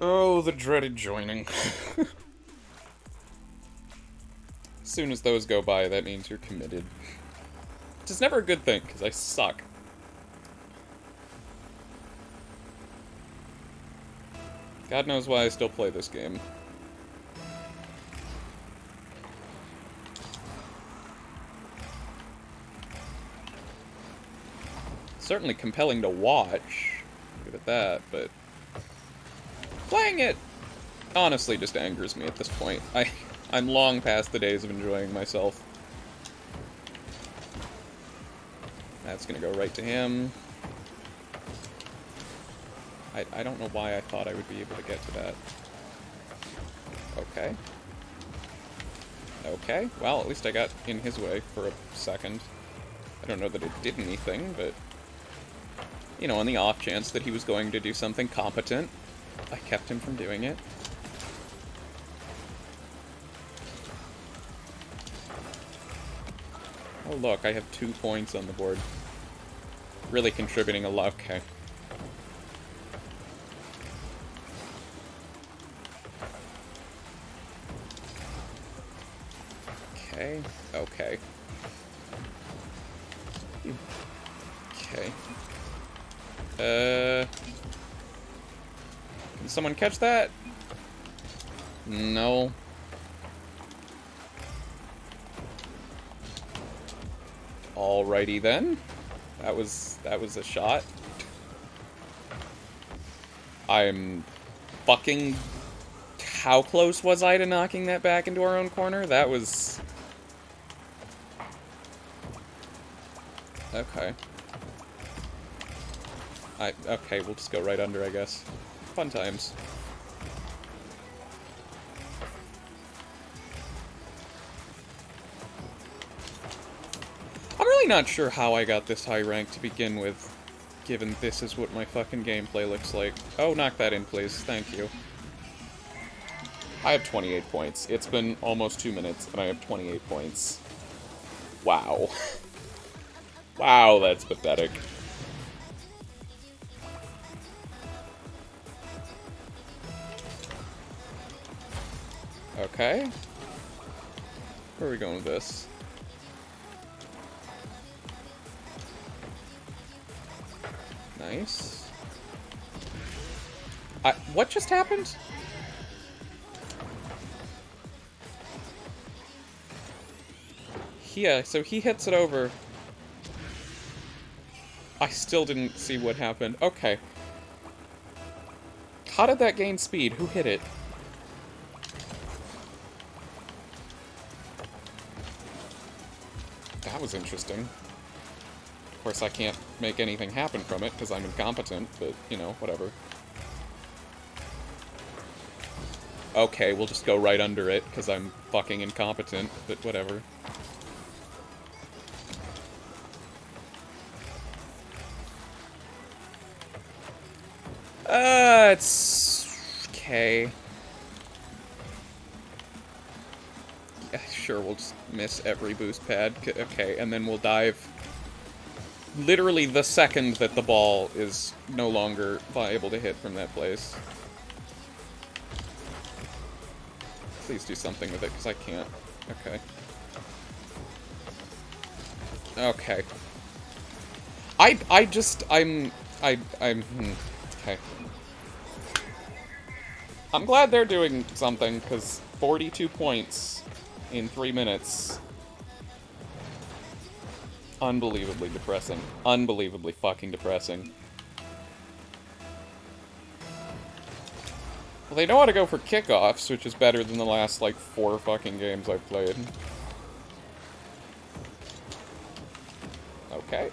Oh, the dreaded joining. As soon as those go by, that means you're committed. Which is never a good thing, because I suck. God knows why I still play this game. Certainly compelling to watch, give it that, but playing it honestly just angers me at this point. I'm long past the days of enjoying myself. That's gonna go right to him. I don't know why I thought I would be able to get to that. Okay. Okay, well, at least I got in his way for a second. I don't know that it did anything, but... You know, on the off chance that he was going to do something competent, I kept him from doing it. Oh look, I have 2 points on the board. Really contributing a lot. Okay. Okay. Okay. Okay. Can someone catch that? No. Alrighty then. That was a shot. I'm fucking... How close was I to knocking that back into our own corner? That was... Okay. Okay, we'll just go right under, I guess. Fun times. I'm really not sure how I got this high rank to begin with, given this is what my fucking gameplay looks like. Oh, knock that in, please. Thank you. I have 28 points. It's been almost 2 minutes, and I have 28 points. Wow. Wow, that's pathetic. Okay. Where are we going with this? Nice. What just happened? Yeah, so he hits it over. I still didn't see what happened. Okay. How did that gain speed? Who hit it? That was interesting. Of course, I can't make anything happen from it, because I'm incompetent, but, you know, whatever. Okay, we'll just go right under it, because I'm fucking incompetent, but whatever. It's... okay. Yeah, sure, we'll just miss every boost pad. Okay, and then we'll dive literally the second that the ball is no longer able to hit from that place. Please do something with it, because I can't. Okay. Okay. Okay. I'm glad they're doing something, because 42 points in 3 minutes. Unbelievably depressing. Unbelievably fucking depressing. Well, they know how to go for kickoffs, which is better than the last, like, 4 fucking games I've played. Okay.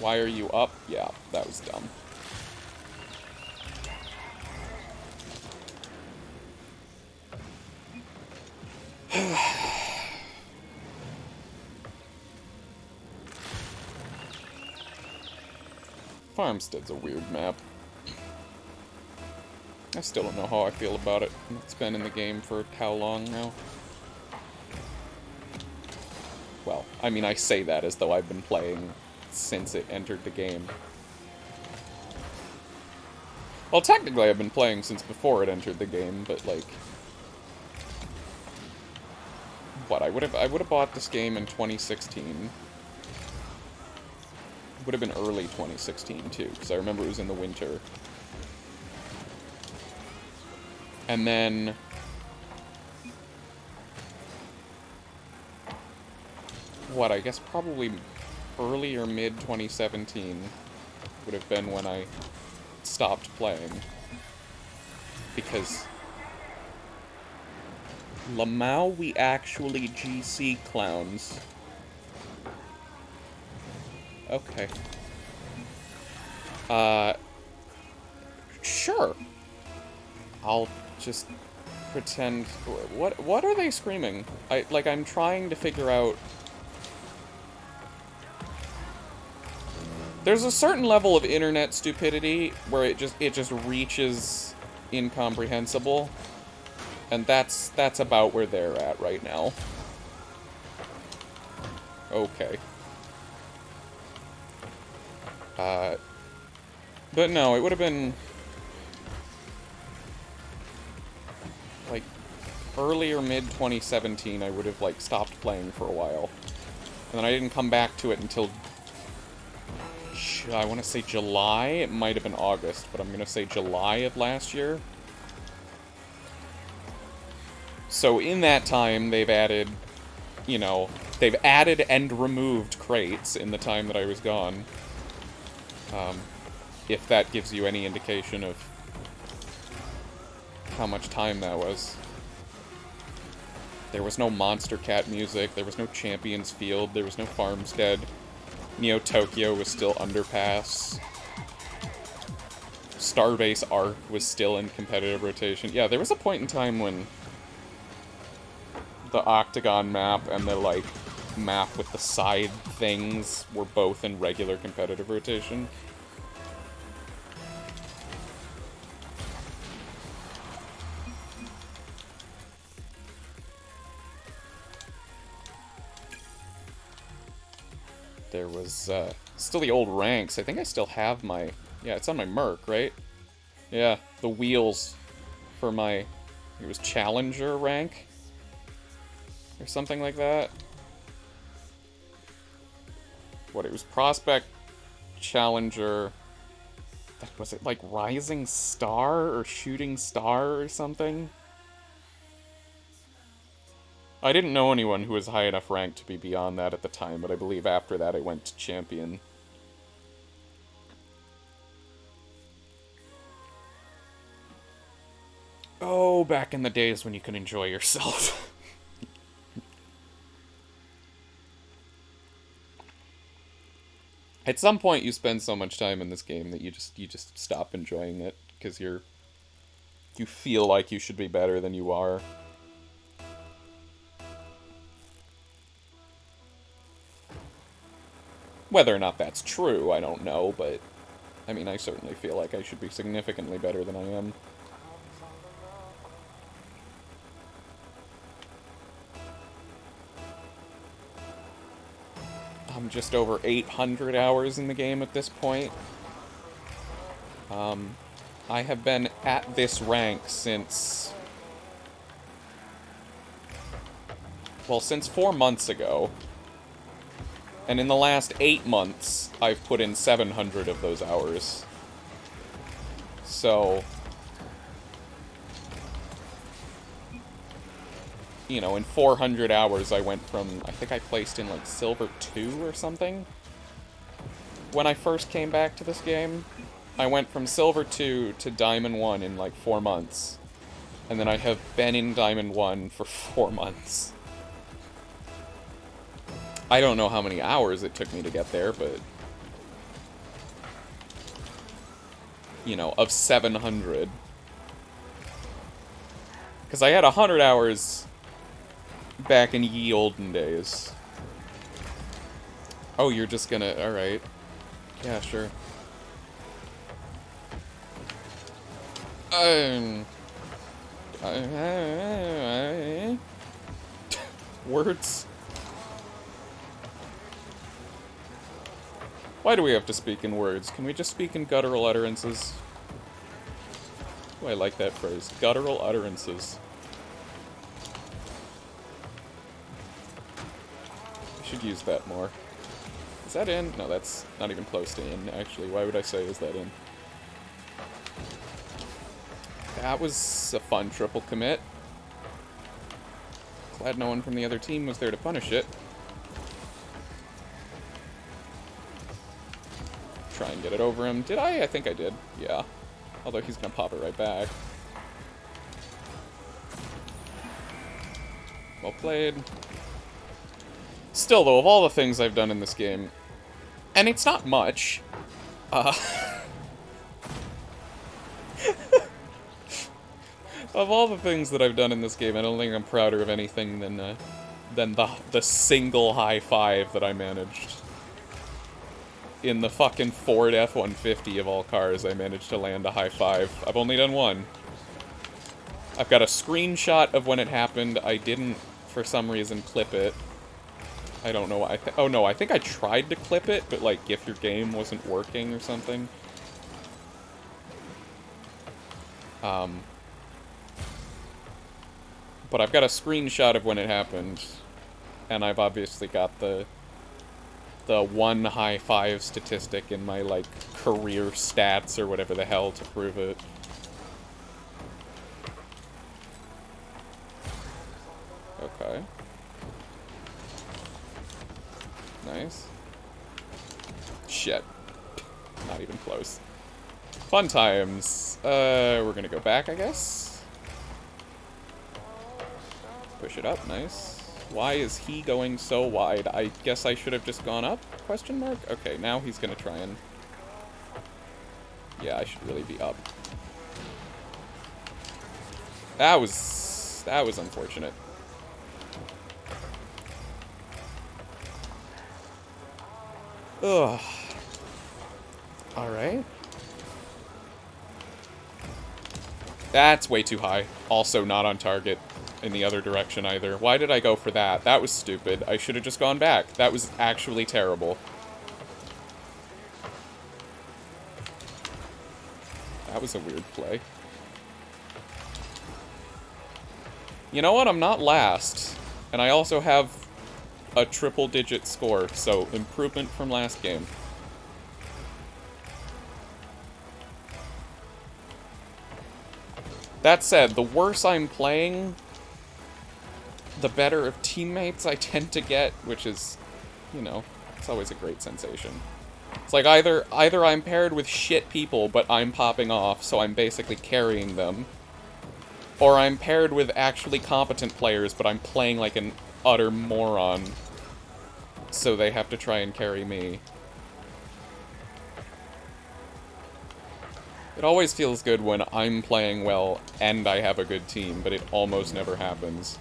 Why are you up? Yeah, that was dumb. Farmstead's a weird map. I still don't know how I feel about it. It's been in the game for how long now? Well, I mean, I say that as though I've been playing since it entered the game. Well, technically I've been playing since before it entered the game, but, like... What, I would have bought this game in 2016. It would have been early 2016, too, because I remember it was in the winter. And then... What, I guess probably early or mid-2017 would have been when I stopped playing. Because... Lamau, we actually GC clowns. Okay. Sure. I'll just pretend... What are they screaming? I'm trying to figure out... There's a certain level of internet stupidity where it just reaches incomprehensible. And that's about where they're at right now. Okay. But no, it would have been... like, early or mid-2017, I would have, like, stopped playing for a while. And then I didn't come back to it until... I want to say July? It might have been August, but I'm going to say July of last year. So in that time, they've added, you know, they've added and removed crates in the time that I was gone. If that gives you any indication of how much time that was. There was no Monster Cat music, there was no Champions Field, there was no Farmstead. Neo Tokyo was still Underpass. Starbase Arc was still in competitive rotation. Yeah, there was a point in time when the Octagon map and the, like, map with the side things were both in regular competitive rotation. There was, still the old ranks. I think I still have my... Yeah, it's on my Merc, right? Yeah, the wheels for my... It was Challenger rank? Or something like that. What, it was Prospect, Challenger... Was it, like, Rising Star or Shooting Star or something? I didn't know anyone who was high enough rank to be beyond that at the time, but I believe after that I went to Champion. Oh, back in the days when you could enjoy yourself. At some point you spend so much time in this game that you just stop enjoying it, because you feel like you should be better than you are. Whether or not that's true, I don't know, but... I mean, I certainly feel like I should be significantly better than I am. I'm just over 800 hours in the game at this point. I have been at this rank since... Well, since 4 months ago. And in the last 8 months, I've put in 700 of those hours. So... You know, in 400 hours I went from... I think I placed in, like, Silver 2 or something? When I first came back to this game. I went from Silver 2 to Diamond 1 in, like, 4 months. And then I have been in Diamond 1 for 4 months. I don't know how many hours it took me to get there, but... You know, of 700. Because I had 100 hours back in ye olden days. Oh, you're just gonna... Alright. Yeah, sure. Words? Why do we have to speak in words? Can we just speak in guttural utterances? Oh, I like that phrase. Guttural utterances. I should use that more. Is that in? No, that's not even close to in, actually. Why would I say is that in? That was a fun triple commit. Glad no one from the other team was there to punish it. Try and get it over him. Did I? I think I did. Yeah. Although he's gonna pop it right back. Well played. Still, though, of all the things I've done in this game, and it's not much, of all the things that I've done in this game, I don't think I'm prouder of anything than the single high five that I managed. In the fucking Ford F-150 of all cars, I managed to land a high five. I've only done one. I've got a screenshot of when it happened. I didn't, for some reason, clip it. I don't know why. Oh no, I think I tried to clip it, but like, if your game wasn't working or something. But I've got a screenshot of when it happened, and I've obviously got the one high five statistic in my, like, career stats or whatever the hell to prove it. Okay. Nice. Shit. Not even close. Fun times. We're gonna go back, I guess. Push it up, nice. Why is he going so wide? I guess I should have just gone up? Question mark? Okay, now he's gonna try and... Yeah, I should really be up. That was unfortunate. Ugh. Alright. That's way too high. Also not on target in the other direction either. Why did I go for that? That was stupid. I should have just gone back. That was actually terrible. That was a weird play. You know what? I'm not last. And I also have a triple-digit score, so improvement from last game. That said, the worse I'm playing, the better of teammates I tend to get, which is, you know, it's always a great sensation. It's like either I'm paired with shit people, but I'm popping off, so I'm basically carrying them, or I'm paired with actually competent players, but I'm playing like an utter moron, so they have to try and carry me. It always feels good when I'm playing well and I have a good team, but it almost never happens.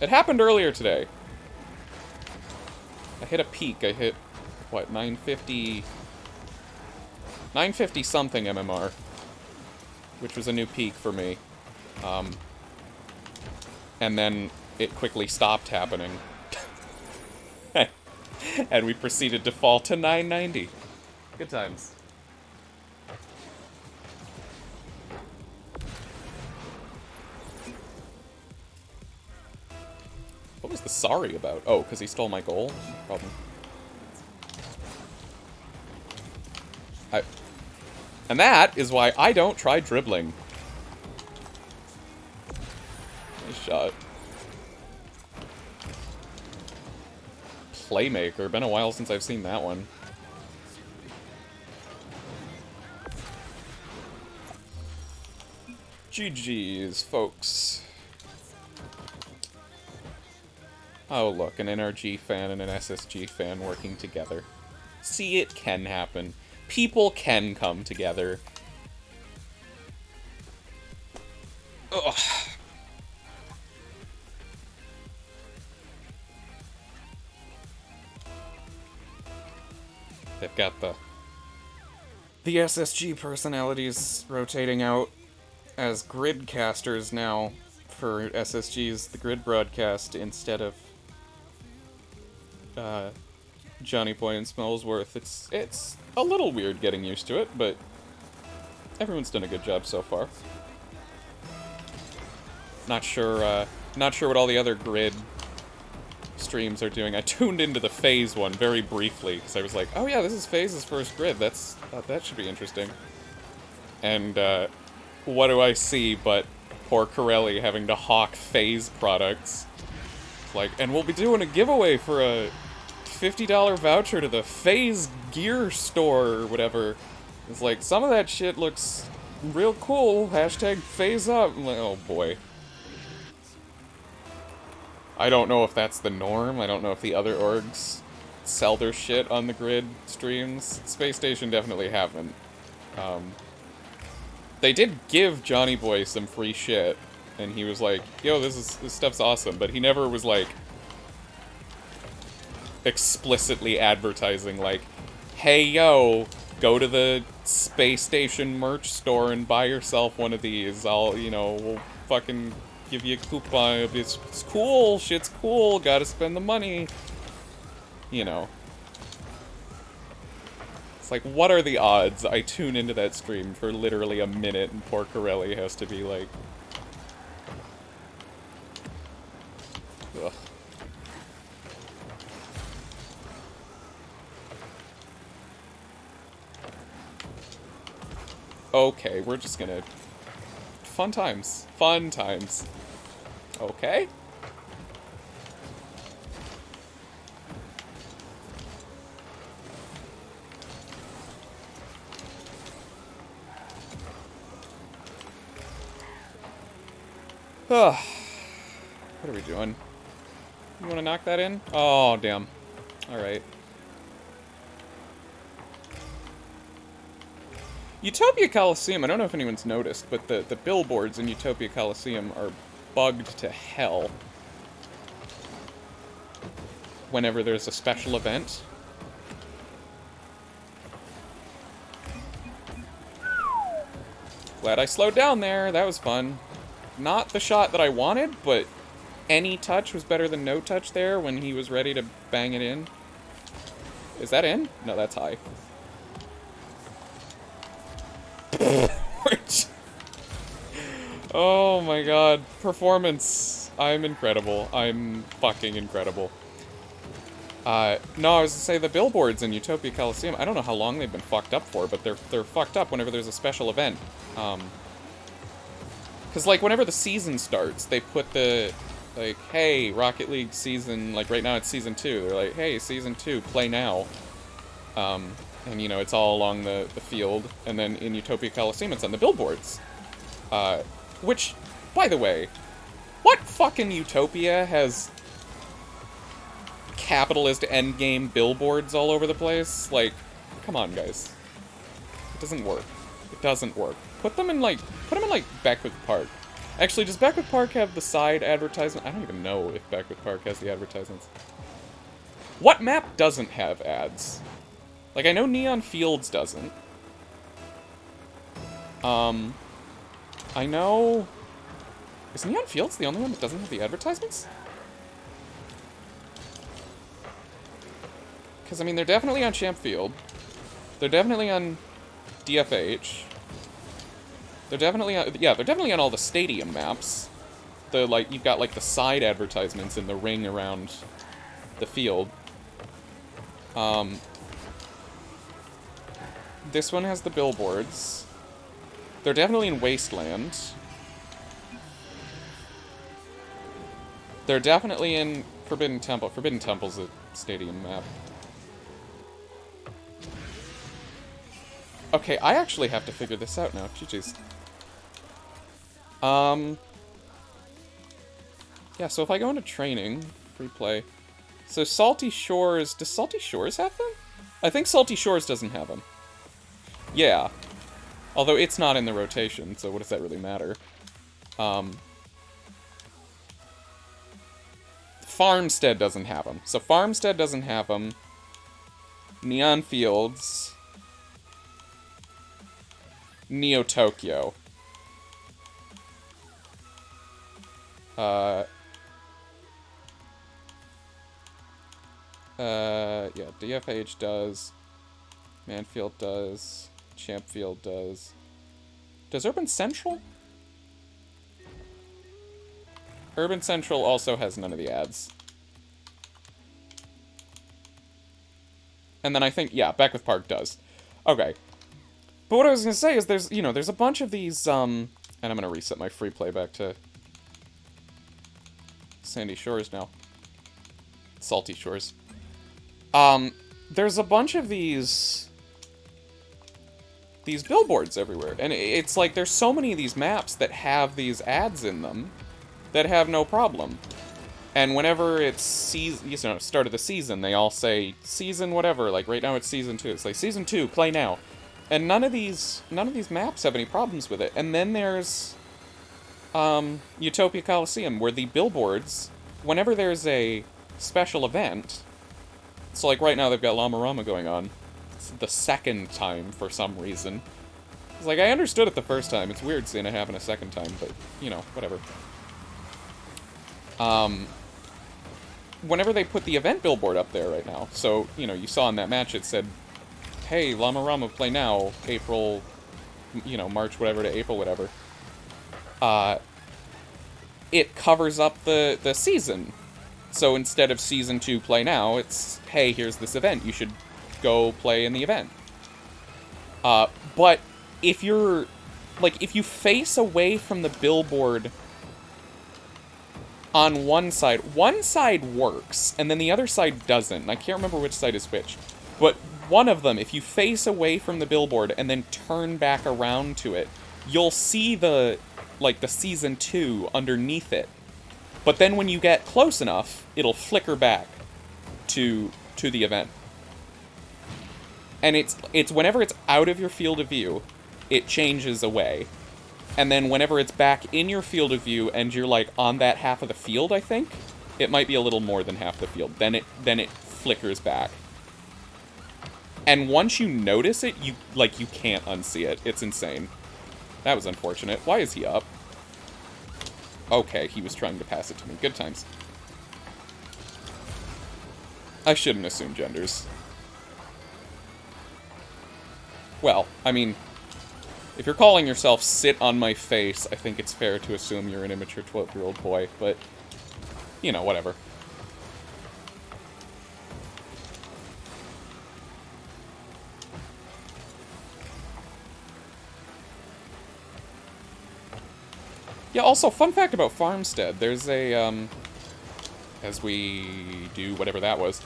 It happened earlier today. I hit a peak. I hit, what, 950... 950 something MMR. Which was a new peak for me. And then it quickly stopped happening. And we proceeded to fall to 990. Good times. What was the sorry about? Oh, because he stole my goal? Problem. And that is why I don't try dribbling. Nice shot. Playmaker. Been a while since I've seen that one. GG's, folks. Oh, look, an NRG fan and an SSG fan working together. See, it can happen. People can come together. Ugh. They've got the SSG personalities rotating out as grid casters now for SSG's The Grid broadcast instead of Johnny Boy and Smellsworth. It's a little weird getting used to it, but everyone's done a good job so far. Not sure what all the other grid streams are doing. I tuned into the FaZe one very briefly, because I was like, oh yeah, this is FaZe's first grid. That should be interesting. And, what do I see but poor Corelli having to hawk FaZe products. Like, and we'll be doing a giveaway for a $50 voucher to the FaZe gear store or whatever. It's like, some of that shit looks real cool. Hashtag FaZe up. I'm like, oh boy. I don't know if that's the norm. I don't know if the other orgs sell their shit on the grid streams. Space Station definitely haven't. They did give Johnny Boy some free shit, and he was like, yo, this stuff's awesome, but he never was like explicitly advertising like, hey yo, go to the Space Station merch store and buy yourself one of these. We'll fucking give you a coupon. It's cool, shit's cool, gotta spend the money. You know. It's like, what are the odds I tune into that stream for literally a minute and poor Corelli has to be like... Ugh. Okay, we're just gonna... Fun times. Fun times. Okay. Ugh. What are we doing? You wanna knock that in? Oh, damn. Alright. Utopia Coliseum, I don't know if anyone's noticed, but the billboards in Utopia Coliseum are bugged to hell whenever there's a special event. Glad I slowed down there, that was fun. Not the shot that I wanted, but any touch was better than no touch there when he was ready to bang it in. Is that in? No, that's high. Oh my god. Performance. I'm incredible. I'm fucking incredible. No, I was gonna say the billboards in Utopia Coliseum, I don't know how long they've been fucked up for, but they're fucked up whenever there's a special event. Cause like whenever the season starts, they put the, like, hey, Rocket League season, like right now it's season 2. They're like, hey, season 2, play now. And, you know, it's all along the field. And then in Utopia Coliseum, it's on the billboards. Which, by the way, what fucking Utopia has capitalist endgame billboards all over the place? Like, come on, guys. It doesn't work. It doesn't work. Put them in, like, Beckwith Park. Actually, does Beckwith Park have the side advertisement? I don't even know if Beckwith Park has the advertisements. What map doesn't have ads? Like, I know Neon Fields doesn't. I know... Is Neon Fields the only one that doesn't have the advertisements? Because, I mean, they're definitely on Champ Field. They're definitely on DFH. They're definitely on... Yeah, they're definitely on all the stadium maps. The, like, you've got, like, the side advertisements in the ring around the field. This one has the billboards. They're definitely in Wasteland. They're definitely in Forbidden Temple. Forbidden Temple's a stadium map. Okay, I actually have to figure this out now. GG's. Yeah, so if I go into training, free play. So Salty Shores, does Salty Shores have them? I think Salty Shores doesn't have them. Yeah. Although it's not in the rotation, so what does that really matter? Farmstead doesn't have them. So Farmstead doesn't have them. Neon Fields. Neo Tokyo. Yeah, DFH does. Manfield does. Champfield does. Does Urban Central? Urban Central also has none of the ads. And then I think, yeah, Beckwith Park does. Okay. But what I was going to say is there's, you know, there's a bunch of these, and I'm going to reset my free play back to Sandy Shores now. Salty Shores. There's a bunch of these billboards everywhere. And it's like there's so many of these maps that have these ads in them that have no problem. And whenever it's season, you know, start of the season, they all say season whatever. Like right now it's season 2. It's like season 2, play now. And none of these maps have any problems with it. And then there's Utopia Coliseum, where the billboards, whenever there's a special event, so like right now they've got Llama Rama going on. It's the second time for some reason. It's like, I understood it the first time. It's weird seeing it happen a second time, but, you know, whatever. Whenever they put the event billboard up there right now, so, you know, you saw in that match it said, hey, Llama Rama, play now, April, you know, March whatever to April whatever. It covers up the season. So instead of season 2, play now, it's, hey, here's this event, you should go play in the event. But if you're, like, if you face away from the billboard on one side works, and then the other side doesn't. And I can't remember which side is which. But one of them, if you face away from the billboard and then turn back around to it, you'll see the, like, the season 2 underneath it. But then when you get close enough, it'll flicker back to the event. And it's whenever it's out of your field of view, it changes away. And then whenever it's back in your field of view and you're, like, on that half of the field, I think, it might be a little more than half the field. Then it flickers back. And once you notice it, you can't unsee it. It's insane. That was unfortunate. Why is he up? Okay, he was trying to pass it to me. Good times. I shouldn't assume genders. Well, I mean, if you're calling yourself sit on my face, I think it's fair to assume you're an immature 12-year-old boy, but, you know, whatever. Yeah, also, fun fact about Farmstead, there's a, as we do whatever that was,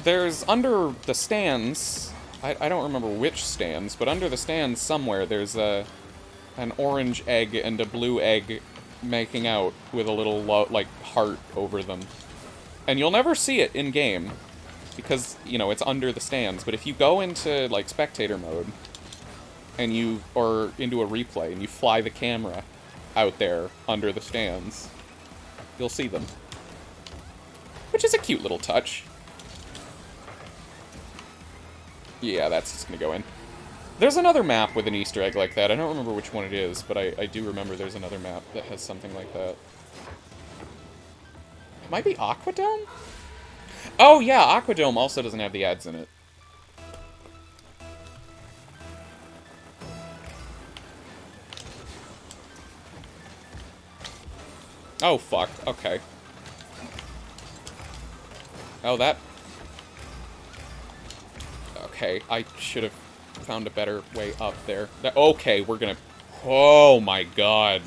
there's under the stands, I don't remember which stands, but under the stands somewhere, there's an orange egg and a blue egg making out with a little, like, heart over them. And you'll never see it in-game, because, you know, it's under the stands, but if you go into, like, spectator mode, and or into a replay, and you fly the camera out there under the stands, you'll see them. Which is a cute little touch. Yeah, that's just gonna go in. There's another map with an Easter egg like that. I don't remember which one it is, but I do remember there's another map that has something like that. It might be Aquadome? Oh yeah, Aquadome also doesn't have the ads in it. Oh, fuck. Okay. Oh, that... Okay, I should have found a better way up there. Okay, we're gonna... Oh, my God.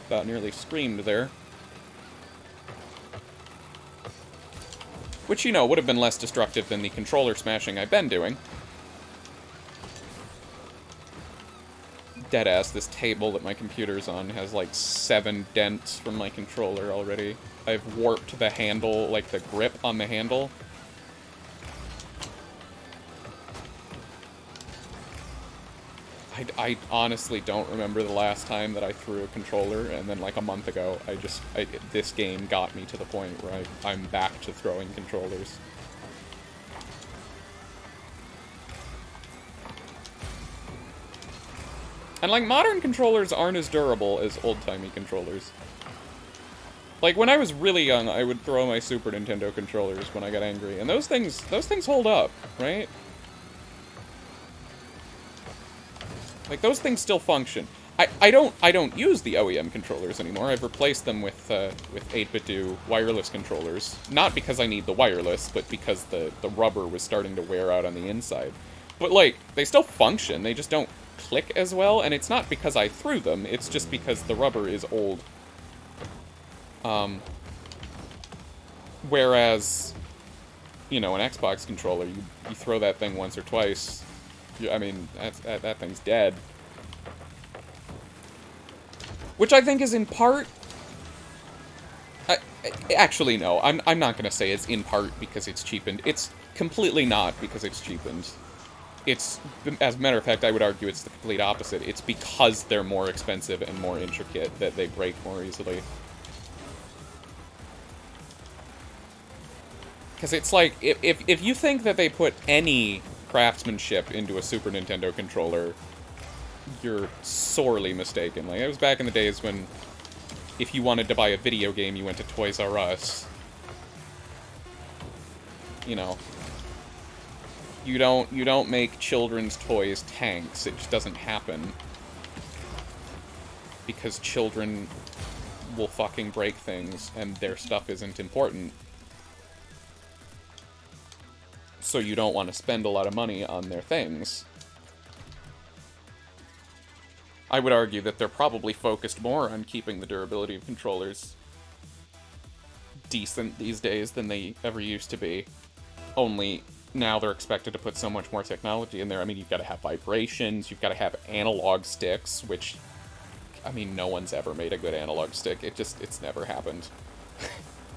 About nearly screamed there. Which, you know, would have been less destructive than the controller smashing I've been doing. Deadass, this table that my computer's on has like 7 dents from my controller already. I've warped the handle, like the grip on the handle. I honestly don't remember the last time that I threw a controller, and then like a month ago, this game got me to the point where I'm back to throwing controllers. And, like, modern controllers aren't as durable as old-timey controllers. Like, when I was really young, I would throw my Super Nintendo controllers when I got angry, and those things hold up, right? Like, those things still function. I don't use the OEM controllers anymore. I've replaced them with 8BitDo wireless controllers. Not because I need the wireless, but because the rubber was starting to wear out on the inside. But, like, they still function, they just don't click as well, and it's not because I threw them, it's just because the rubber is old. Whereas, you know, an Xbox controller, you throw that thing once or twice, I mean, that thing's dead. Which I think is in part... actually, no. I'm not going to say it's in part because it's cheapened. It's completely not because it's cheapened. It's... As a matter of fact, I would argue it's the complete opposite. It's because they're more expensive and more intricate that they break more easily. Because it's like, if you think that they put any craftsmanship into a Super Nintendo controller, you're sorely mistaken. Like, it was back in the days when if you wanted to buy a video game, you went to Toys R Us. You know, you don't make children's toys tanks. It just doesn't happen. Because children will fucking break things, and their stuff isn't important. So you don't want to spend a lot of money on their things. I would argue that they're probably focused more on keeping the durability of controllers decent these days than they ever used to be. Only now they're expected to put so much more technology in there. I mean, you've got to have vibrations, you've got to have analog sticks, which, I mean, no one's ever made a good analog stick. It's never happened.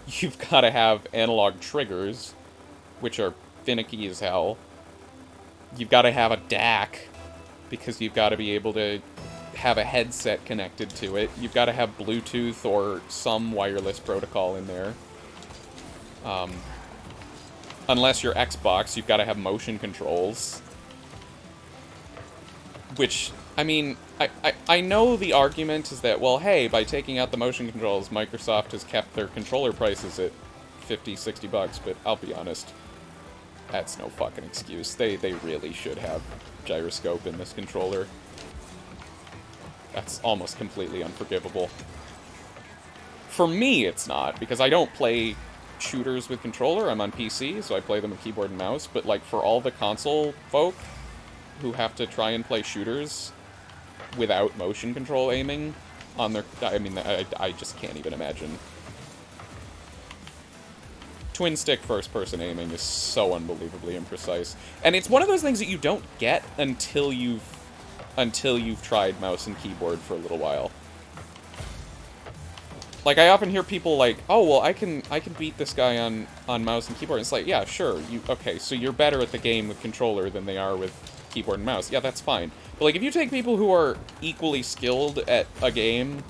You've got to have analog triggers, which are finicky as hell. You've got to have a DAC, because you've got to be able to have a headset connected to it. You've got to have Bluetooth or some wireless protocol in there. Unless you're Xbox, you've got to have motion controls. Which, I mean, I know the argument is that, well, hey, by taking out the motion controls, Microsoft has kept their controller prices at $50-$60, but I'll be honest, that's no fucking excuse. They really should have gyroscope in this controller. That's almost completely unforgivable. For me, it's not, because I don't play shooters with controller. I'm on PC, so I play them with keyboard and mouse, but, like, for all the console folk who have to try and play shooters without motion control aiming on their... I mean, I just can't even imagine. Twin-stick first-person aiming is so unbelievably imprecise. And it's one of those things that you don't get until you've tried mouse and keyboard for a little while. Like, I often hear people like, oh, well, I can beat this guy on mouse and keyboard. It's like, yeah, sure. Okay, so you're better at the game with controller than they are with keyboard and mouse. Yeah, that's fine. But, like, if you take people who are equally skilled at a game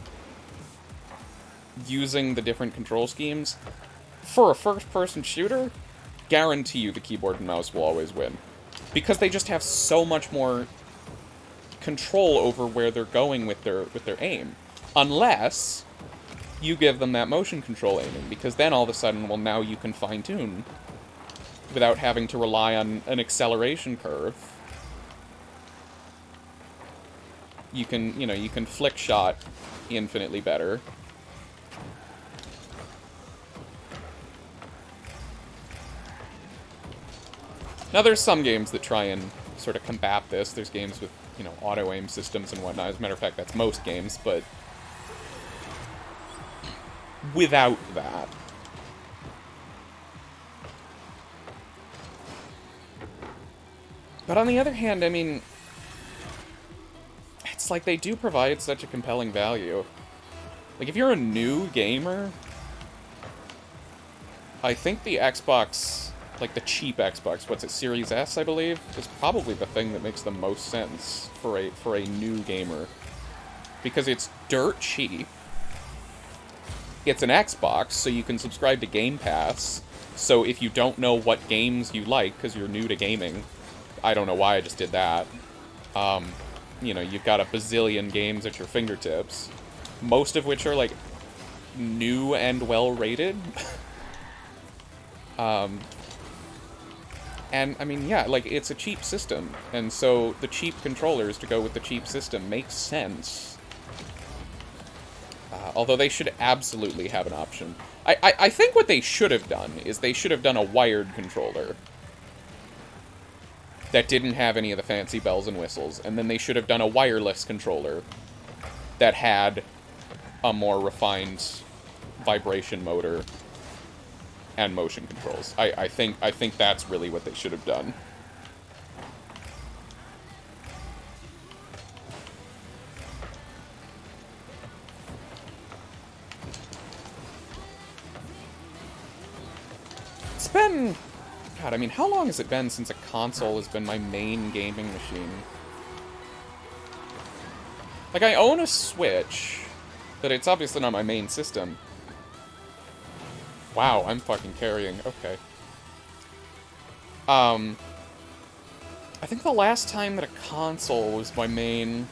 using the different control schemes, for a first-person shooter, guarantee you the keyboard and mouse will always win. Because they just have so much more control over where they're going with their aim. Unless you give them that motion control aiming, because then all of a sudden, well, now you can fine-tune without having to rely on an acceleration curve. You can, you know, you can flick shot infinitely better. Now, there's some games that try and sort of combat this. There's games with, you know, auto-aim systems and whatnot. As a matter of fact, that's most games, but without that, but on the other hand, I mean, it's like they do provide such a compelling value. Like, if you're a new gamer, I think the Xbox, like the cheap Xbox, what's it, Series S, I believe, is probably the thing that makes the most sense for a new gamer. Because it's dirt cheap. It's an Xbox, so you can subscribe to Game Pass. So if you don't know what games you like, because you're new to gaming, I don't know why I just did that, you know, you've got a bazillion games at your fingertips, most of which are, like, new and well-rated. And, I mean, yeah, like, it's a cheap system, and so the cheap controllers to go with the cheap system makes sense. Although they should absolutely have an option. I think what they should have done is they should have done a wired controller that didn't have any of the fancy bells and whistles, and then they should have done a wireless controller that had a more refined vibration motor and motion controls. I think that's really what they should have done. It's been... God, I mean, how long has it been since a console has been my main gaming machine? Like, I own a Switch, but it's obviously not my main system. Wow, I'm fucking carrying. Okay. I think the last time that a console was my main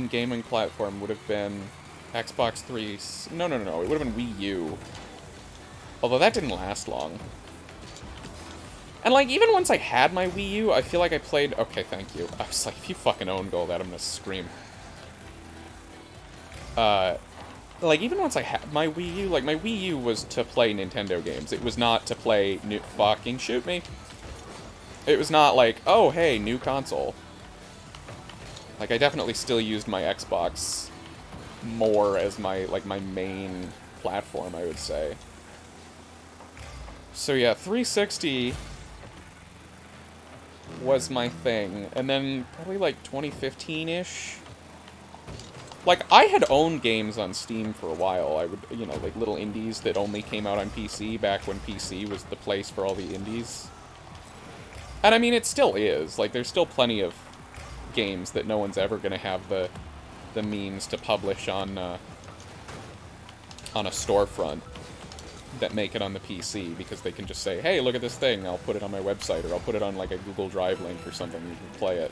gaming platform would have been Xbox 3... No, it would have been Wii U. Although that didn't last long. And, like, even once I had my Wii U, I feel like I played... Okay, thank you. I was like, if you fucking own goal that, I'm gonna scream. Like, even once I had my Wii U, like, my Wii U was to play Nintendo games. It was not to play new... Fucking shoot me. It was not like, oh, hey, new console. Like, I definitely still used my Xbox more as my, like, my main platform, I would say. So, yeah, 360 was my thing. And then, probably, like, 2015-ish... Like, I had owned games on Steam for a while. I would, you know, like, little indies that only came out on PC back when PC was the place for all the indies. And, I mean, it still is. Like, there's still plenty of games that no one's ever gonna have the means to publish on a storefront that make it on the PC, because they can just say, hey, look at this thing, I'll put it on my website, or I'll put it on, like, a Google Drive link or something, you can play it.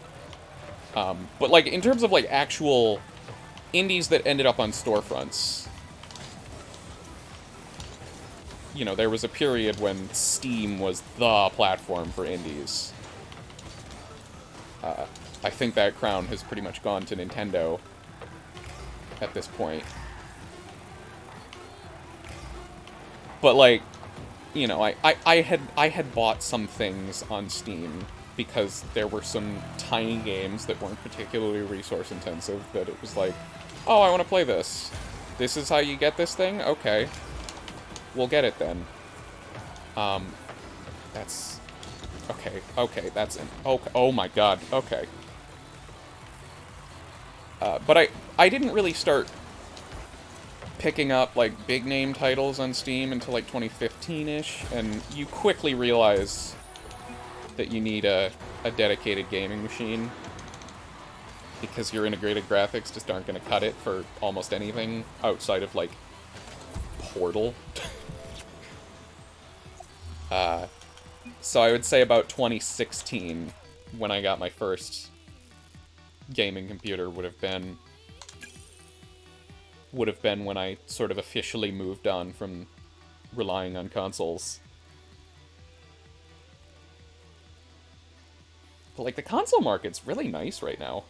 But, like, in terms of, like, actual... indies that ended up on storefronts. You know, there was a period when Steam was the platform for indies. I think that crown has pretty much gone to Nintendo at this point. But, like, you know, I had bought some things on Steam because there were some tiny games that weren't particularly resource intensive that it was like, oh, I want to play this. This is how you get this thing? Okay. We'll get it then. That's... Okay, that's... Okay, oh my god, okay. But I didn't really start picking up, like, big-name titles on Steam until, like, 2015-ish, and you quickly realize that you need a dedicated gaming machine, because your integrated graphics just aren't going to cut it for almost anything outside of, like, Portal. So I would say about 2016, when I got my first gaming computer, would have been when I sort of officially moved on from relying on consoles. But, like, the console market's really nice right now.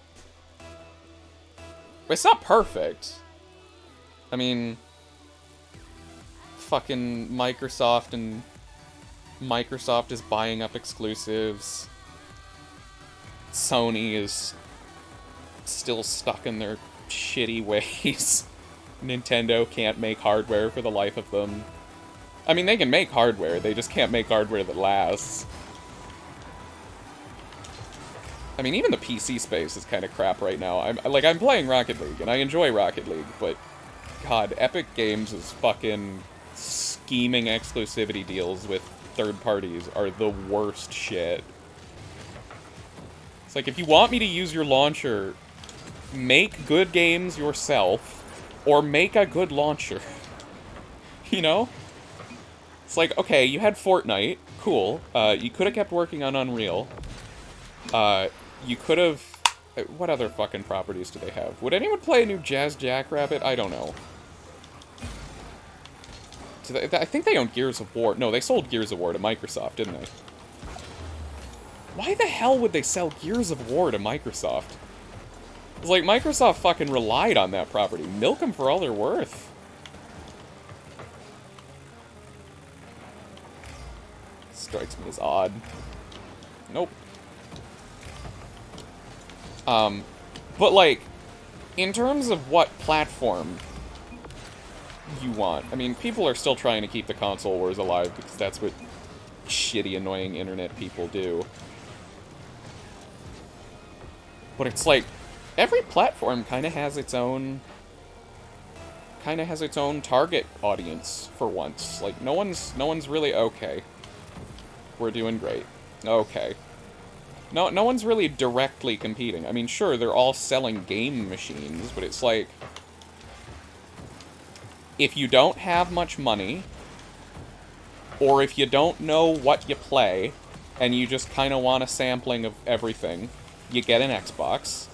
It's not perfect. I mean, fucking Microsoft is buying up exclusives. Sony is still stuck in their shitty ways. Nintendo can't make hardware for the life of them. I mean, they can make hardware, they just can't make hardware that lasts. I mean, even the PC space is kind of crap right now. I'm playing Rocket League, and I enjoy Rocket League, but God, Epic Games' fucking scheming exclusivity deals with third parties are the worst shit. It's like, if you want me to use your launcher, make good games yourself, or make a good launcher. You know? It's like, okay, you had Fortnite, cool. You could have kept working on Unreal. You could have What other fucking properties do they have? Would anyone play a new Jazz Jackrabbit? I don't know. I think they own Gears of War. No, they sold Gears of War to Microsoft, didn't they? Why the hell would they sell Gears of War to Microsoft? It's like, Microsoft fucking relied on that property. Milk them for all they're worth. Strikes me as odd. Nope. But, like, in terms of what platform you want, I mean, people are still trying to keep the console wars alive because that's what shitty, annoying internet people do. But it's like, every platform kind of has its own target audience for once. Like, no one's really okay. We're doing great. Okay. No one's really directly competing. I mean, sure, they're all selling game machines, but it's like, if you don't have much money, or if you don't know what you play, and you just kind of want a sampling of everything, you get an Xbox.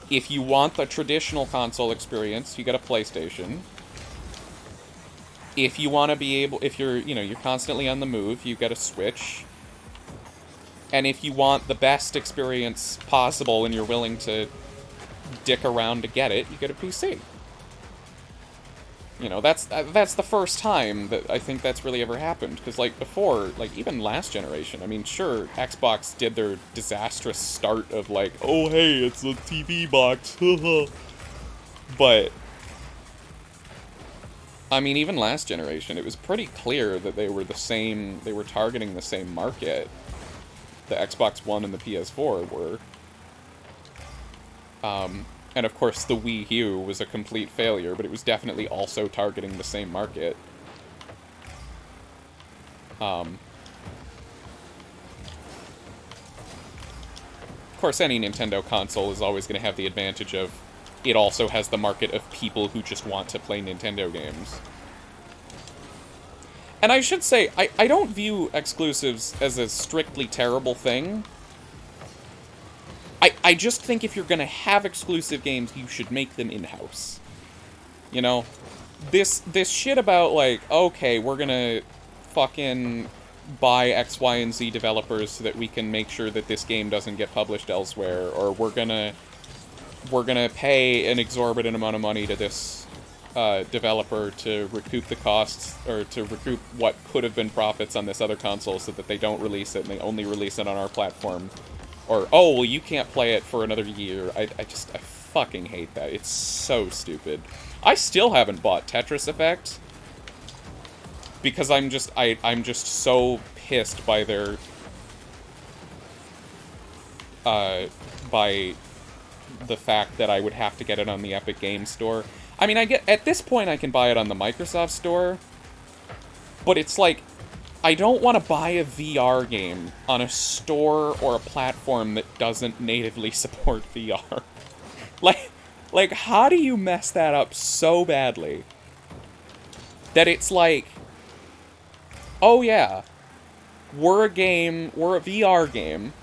If you want the traditional console experience, you get a PlayStation. If you want to be able, if you're constantly on the move, you get a Switch. And if you want the best experience possible and you're willing to dick around to get it, you get a PC. You know, that's the first time that I think that's really ever happened. Because, like, before, like, even last generation, I mean, sure, Xbox did their disastrous start of, like, oh, hey, it's a TV box, but, I mean, even last generation, it was pretty clear that they were targeting the same market. The Xbox One and the PS4 were. And of course, the Wii U was a complete failure, but it was definitely also targeting the same market. Of course, any Nintendo console is always going to have the advantage of it also has the market of people who just want to play Nintendo games. And I should say, I don't view exclusives as a strictly terrible thing. I just think if you're gonna have exclusive games, you should make them in-house. You know? This shit about, like, okay, we're gonna fucking buy X, Y, and Z developers so that we can make sure that this game doesn't get published elsewhere, or we're gonna pay an exorbitant amount of money to this developer to recoup the costs, or to recoup what could have been profits on this other console so that they don't release it and they only release it on our platform. Or, oh, well, you can't play it for another year. I fucking hate that. It's so stupid. I still haven't bought Tetris Effect because I'm just so pissed by their by the fact that I would have to get it on the Epic Games Store. I mean, at this point I can buy it on the Microsoft Store, but it's like, I don't want to buy a VR game on a store or a platform that doesn't natively support VR. Like, how do you mess that up so badly that it's like, oh yeah, we're a VR game,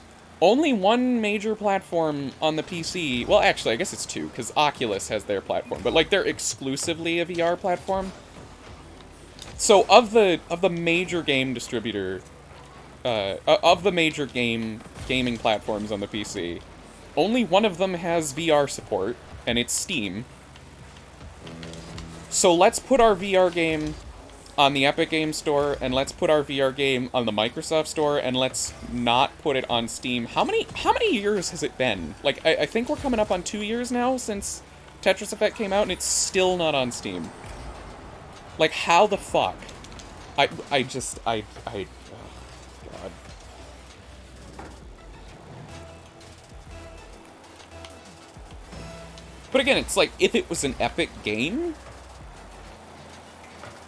only one major platform on the PC, well, actually, I guess it's two, because Oculus has their platform, but, like, they're exclusively a VR platform. So, of the major game distributor, of the major gaming platforms on the PC, only one of them has VR support, and it's Steam. So let's put our VR game on the Epic Games Store, and let's put our VR game on the Microsoft Store, and let's not put it on Steam. How many years has it been? Like, I think we're coming up on 2 years now since Tetris Effect came out, and it's still not on Steam. Like, how the fuck? Oh, God. But again, it's like, if it was an Epic game,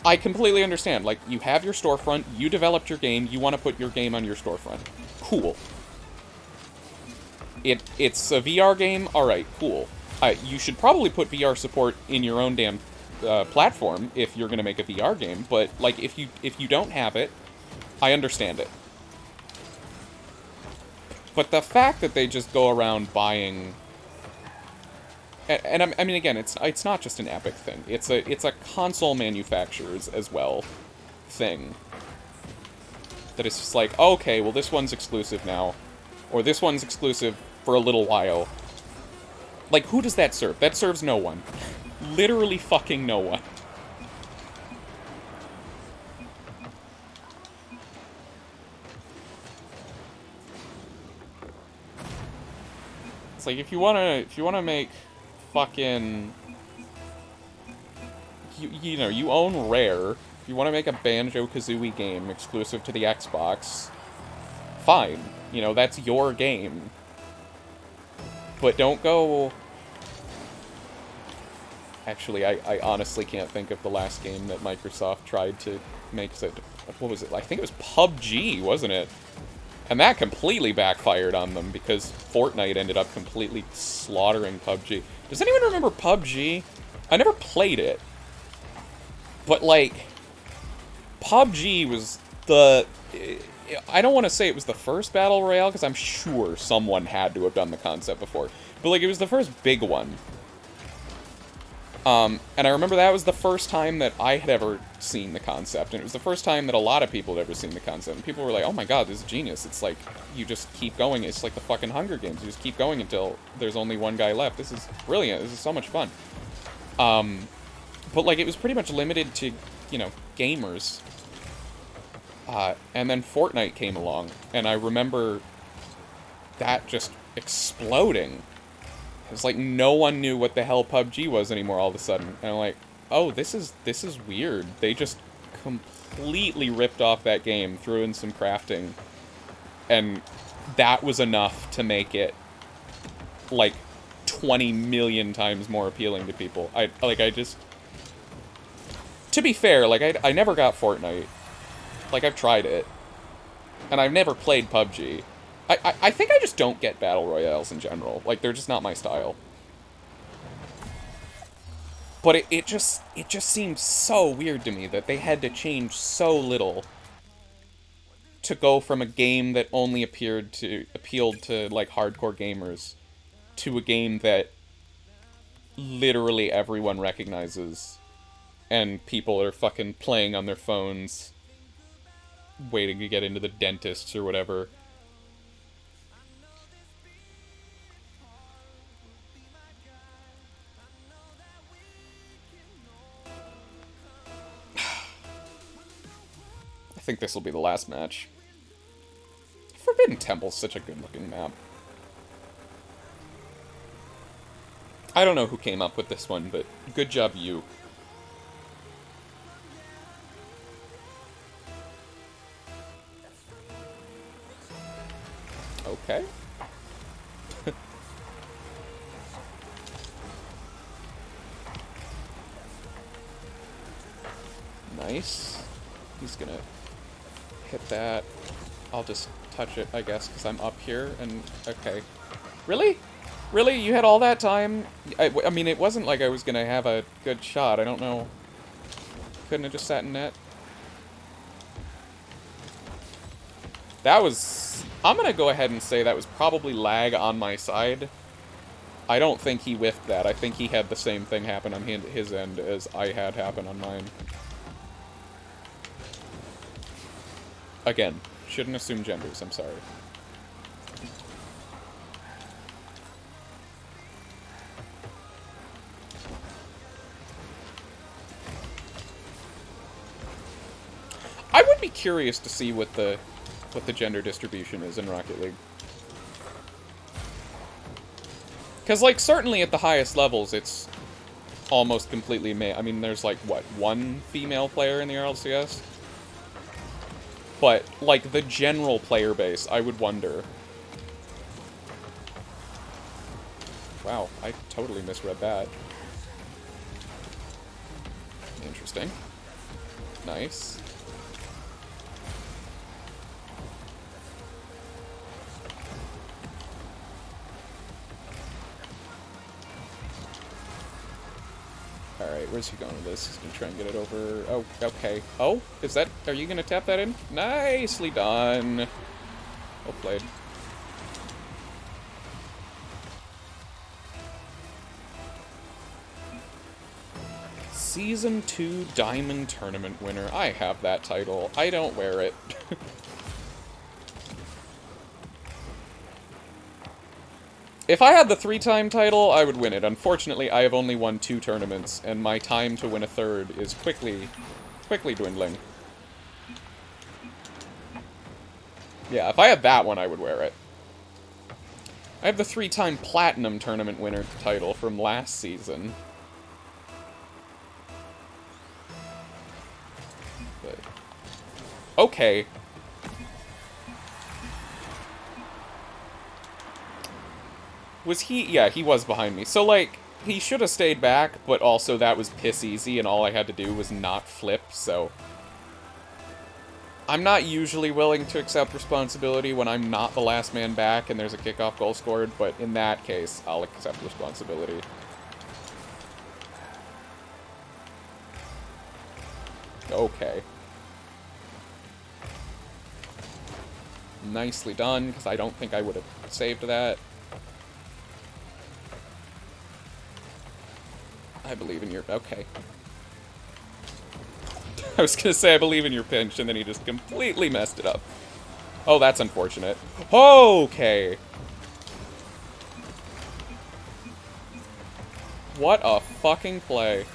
I completely understand. Like, you have your storefront, you developed your game, you want to put your game on your storefront. Cool. It's a VR game? Alright, cool. You should probably put VR support in your own damn platform if you're gonna make a VR game, but like if you don't have it, I understand it. But the fact that they just go around buying... And I mean, again, it's not just an Epic thing. It's a console manufacturers as well thing. That it's just like, okay, well, this one's exclusive now. Or this one's exclusive for a little while. Like, who does that serve? That serves no one. Literally fucking no one. It's like, if you wanna make fucking... You know, you own Rare. If you want to make a Banjo-Kazooie game exclusive to the Xbox, fine. You know, that's your game. But don't go... Actually, I honestly can't think of the last game that Microsoft tried to make. What was it? I think it was PUBG, wasn't it? And that completely backfired on them because Fortnite ended up completely slaughtering PUBG. Does anyone remember PUBG? I never played it. But, like, PUBG was the... I don't want to say it was the first Battle Royale, because I'm sure someone had to have done the concept before. But, like, it was the first big one. And I remember that was the first time that I had ever seen the concept, and it was the first time that a lot of people had ever seen the concept, and people were like, oh my god, this is genius. It's like, you just keep going. It's like the fucking Hunger Games. You just keep going until there's only one guy left. This is brilliant. This is so much fun. But, like, it was pretty much limited to, you know, gamers. And then Fortnite came along, and I remember that just exploding. It was like no one knew what the hell PUBG was anymore all of a sudden. And I'm like, oh, this is weird. They just completely ripped off that game, threw in some crafting, and that was enough to make it, like, 20 million times more appealing to people. To be fair, like, I never got Fortnite. Like, I've tried it. And I've never played PUBG. I think I just don't get Battle Royales in general. Like, they're just not my style. But it just seemed so weird to me that they had to change so little to go from a game that only appealed to, like, hardcore gamers to a game that literally everyone recognizes. And people are fucking playing on their phones, waiting to get into the dentist or whatever. I think this will be the last match. Forbidden Temple's such a good-looking map. I don't know who came up with this one, but good job, you. Okay. Nice. He's gonna hit that. I'll just touch it, I guess, because I'm up here, and... Okay. Really? Really? You had all that time? I mean, it wasn't like I was gonna have a good shot. I don't know. Couldn't have just sat in net? That was... I'm gonna go ahead and say that was probably lag on my side. I don't think he whiffed that. I think he had the same thing happen on his end as I had happen on mine. Again, shouldn't assume genders, I'm sorry. I would be curious to see what the gender distribution is in Rocket League. Because, like, certainly at the highest levels, it's almost completely male. I mean, there's, like, what, one female player in the RLCS? But, like, the general player base, I would wonder. Wow, I totally misread that. Interesting. Nice. Alright, where's he going with this? He's gonna try and get it over... Oh, okay. Oh, is that... Are you gonna tap that in? Nicely done. Well played. Season 2 Diamond Tournament winner. I have that title. I don't wear it. If I had the 3-time title, I would win it. Unfortunately, I have only won 2 tournaments, and my time to win a 3rd is quickly dwindling. Yeah, if I had that one, I would wear it. I have the 3-time Platinum Tournament winner title from last season. But... okay. Was he? Yeah, he was behind me. So, like, he should have stayed back, but also that was piss easy, and all I had to do was not flip, so... I'm not usually willing to accept responsibility when I'm not the last man back and there's a kickoff goal scored, but in that case, I'll accept responsibility. Okay. Nicely done, because I don't think I would have saved that. I believe in your... okay. I was gonna say I believe in your pinch, and then he just completely messed it up. Oh, that's unfortunate. Okay. What a fucking play.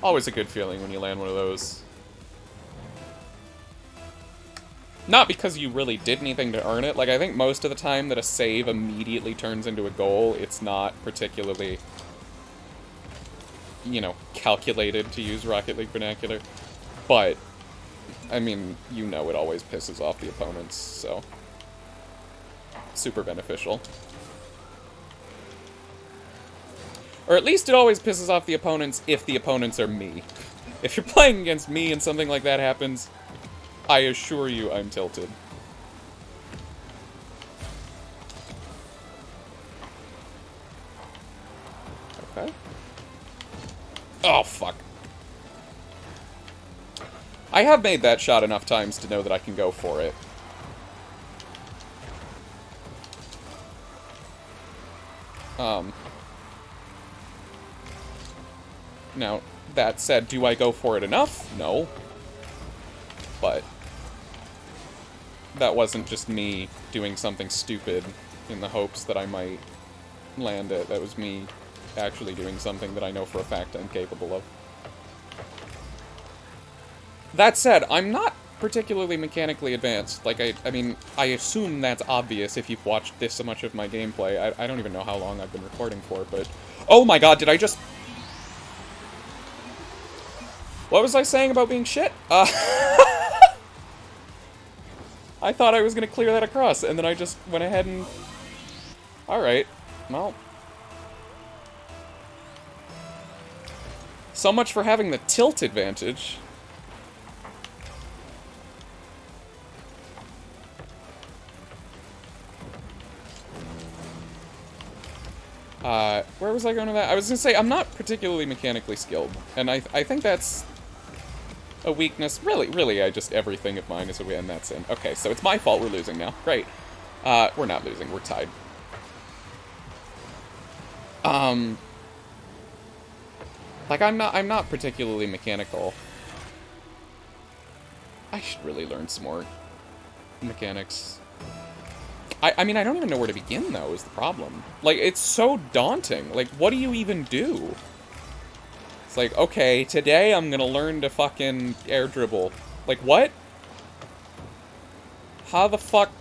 Always a good feeling when you land one of those. Not because you really did anything to earn it. Like, I think most of the time that a save immediately turns into a goal, it's not particularly... you know, calculated, to use Rocket League vernacular. But, I mean, you know it always pisses off the opponents, so... super beneficial. Or at least it always pisses off the opponents if the opponents are me. If you're playing against me and something like that happens, I assure you I'm tilted. Okay. Oh, fuck. I have made that shot enough times to know that I can go for it. Now, that said, do I go for it enough? No. But that wasn't just me doing something stupid in the hopes that I might land it. That was me actually doing something that I know for a fact I'm capable of. That said, I'm not particularly mechanically advanced. Like, I mean, I assume that's obvious if you've watched this much of my gameplay. I don't even know how long I've been recording for, but... oh my god, did I just... what was I saying about being shit? I thought I was gonna clear that across, and then I just went ahead and... alright, well... so much for having the tilt advantage. Where was I going with that? I was gonna say, I'm not particularly mechanically skilled, and I think that's a weakness. Really, everything of mine is a win, that's in. Okay, so it's my fault we're losing now. Great. We're not losing, we're tied. Like, I'm not particularly mechanical. I should really learn some more mechanics. I mean, I don't even know where to begin, though, is the problem. Like, it's so daunting. Like, what do you even do? It's like, okay, today I'm gonna learn to fucking air dribble. Like, what? How the fuck?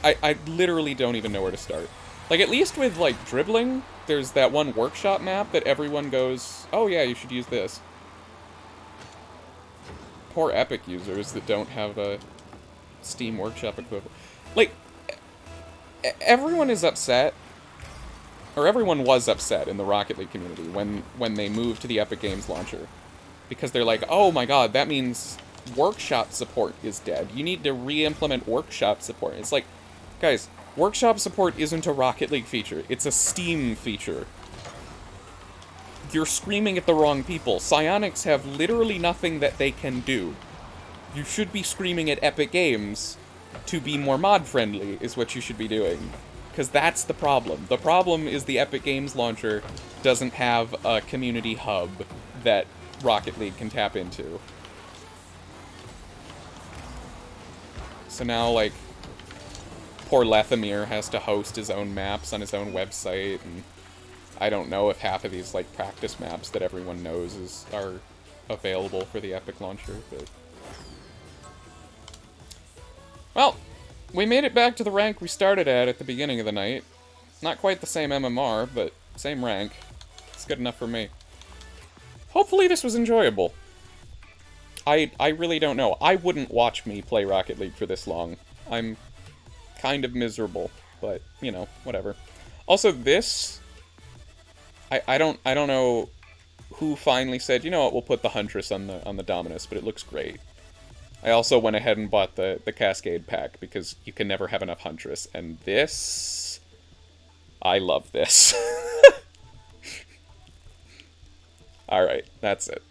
I literally don't even know where to start. Like, at least with, like, dribbling, there's that one workshop map that everyone goes, oh yeah, you should use this. Poor Epic users that don't have a Steam Workshop equivalent. Like, everyone is upset, or everyone was upset in the Rocket League community when they moved to the Epic Games launcher. Because they're like, oh my god, that means workshop support is dead. You need to re-implement workshop support. It's like, guys, workshop support isn't a Rocket League feature. It's a Steam feature. You're screaming at the wrong people. Psionics have literally nothing that they can do. You should be screaming at Epic Games to be more mod-friendly, is what you should be doing. Because that's the problem. The problem is the Epic Games Launcher doesn't have a community hub that Rocket League can tap into. So now, like, poor Lethamyr has to host his own maps on his own website, and I don't know if half of these, like, practice maps that everyone knows are available for the Epic Launcher, but... Well, we made it back to the rank we started at the beginning of the night. Not quite the same MMR, but same rank. It's good enough for me. Hopefully this was enjoyable. I really don't know. I wouldn't watch me play Rocket League for this long. I'm kind of miserable, but, you know, whatever. Also, this... I don't know who finally said, you know what, we'll put the Huntress on the Dominus, but it looks great. I also went ahead and bought the Cascade pack, because you can never have enough Huntress, and this... I love this. Alright, that's it.